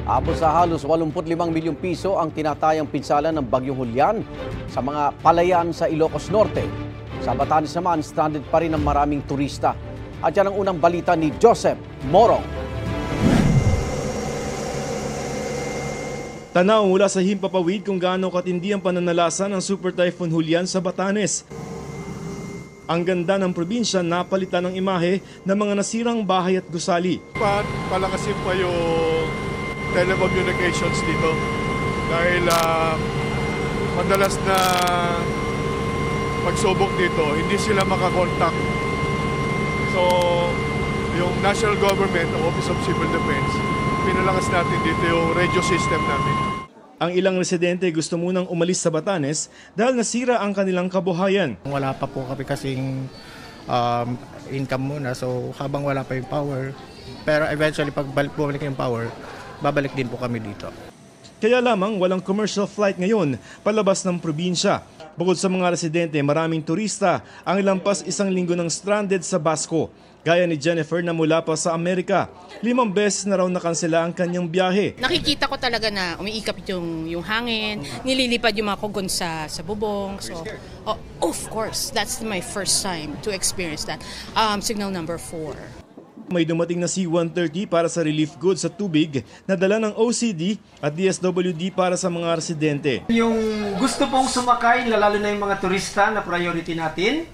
Abot sa halos 85 milyong piso ang tinatayang pinsala ng Bagyong Julian sa mga palayan sa Ilocos Norte. Sa Batanes naman, stranded pa rin ang maraming turista. At yan ang unang balita ni Joseph Morong. Tanaw mula sa himpapawid kung gaano katindi ang pananalasa ng Super Typhoon Julian sa Batanes. Ang ganda ng probinsya napalitan ng imahe ng mga nasirang bahay at gusali. Palakasin pa yung telecommunications dito dahil madalas na pagsubok dito, hindi sila makakontakt. So, yung National Government, Office of Civil Defense, pinalakas natin dito yung radio system namin. Ang ilang residente gusto munang umalis sa Batanes dahil nasira ang kanilang kabuhayan. Wala pa po kami kasing income muna, so habang wala pa yung power, pero eventually pag bumalik yung power, babalik din po kami dito. Kaya lamang walang commercial flight ngayon palabas ng probinsya. Bukod sa mga residente, maraming turista ang ilampas isang linggo ng stranded sa Basco. Gaya ni Jennifer na mula pa sa Amerika. 5 beses na raw nakansela ang kanyang biyahe. Nakikita ko talaga na umiikap yung hangin, nililipad yung mga kugon sa bubong. So, of course, that's my first time to experience that. Signal number 4. May dumating na C-130 para sa relief goods sa tubig na dala ng OCD at DSWD para sa mga residente. Yung gusto pong sumakay, lalo na yung mga turista na priority natin,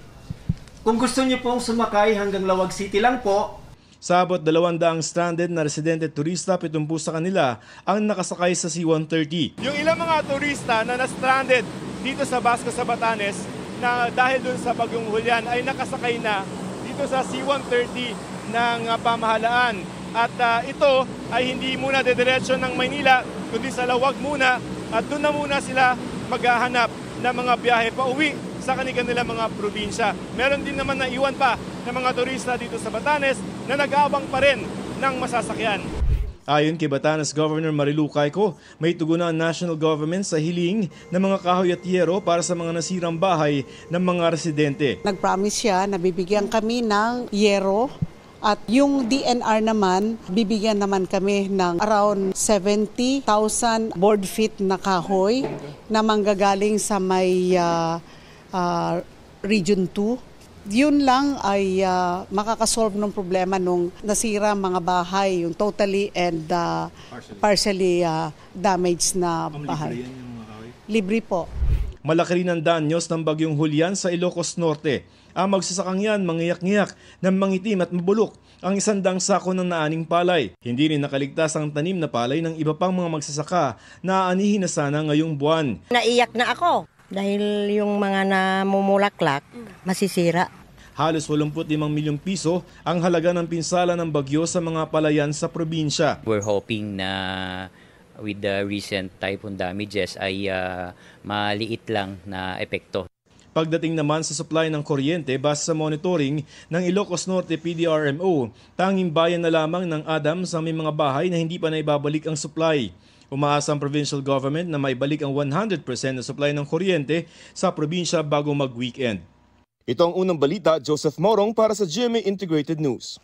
kung gusto niyo pong sumakay hanggang Lawag City lang po. Sa abot 200 stranded na residente turista, 70 sa kanila ang nakasakay sa C-130. Yung ilang mga turista na na-stranded dito sa Basco sa Batanes na dahil dun sa Bagyong Julian ay nakasakay na dito sa C-130 ng pamahalaan. At ito ay hindi muna dediretso ng Maynila, kundi sa Lawag muna at doon na muna sila maghahanap ng mga biyahe pa uwi sa kanilang mga probinsya. Meron din naman na iwan pa ng mga turista dito sa Batanes na nag-aabang pa rin ng masasakyan. Ayon kay Batanes Governor Marilu Cayco, may tugunan ang national government sa hiling ng mga kahoy at yero para sa mga nasirang bahay ng mga residente. Nag-promise siya na bibigyan kami ng yero at yung DNR naman, bibigyan naman kami ng around 70,000 board feet na kahoy na manggagaling sa may Region 2. Yun lang ay makakasolve ng problema nung nasira mga bahay, yung totally and partially damaged na bahay. Libre po. Malaki rin ang danyos ng Bagyong Julian sa Ilocos Norte. Ang magsasakang yan mangiyak-ngiyak ng mangitim at mabulok ang 100 sako ng naaning palay. Hindi rin nakaligtas ang tanim na palay ng iba pang mga magsasaka na aanihin na sana ngayong buwan. Naiyak na ako dahil yung mga namumulaklak masisira. Halos 85 milyong piso ang halaga ng pinsala ng bagyo sa mga palayan sa probinsya. We're hoping na with the recent typhoon damages ay maliit lang na epekto. Pagdating naman sa supply ng kuryente, base sa monitoring ng Ilocos Norte PDRMO, tanging bayan na lamang ng Adams ang may mga bahay na hindi pa naibabalik ang supply. Umaasa ang provincial government na maibalik ang 100% na supply ng kuryente sa probinsya bago mag-weekend. Ito ang unang balita, Joseph Morong para sa GMA Integrated News.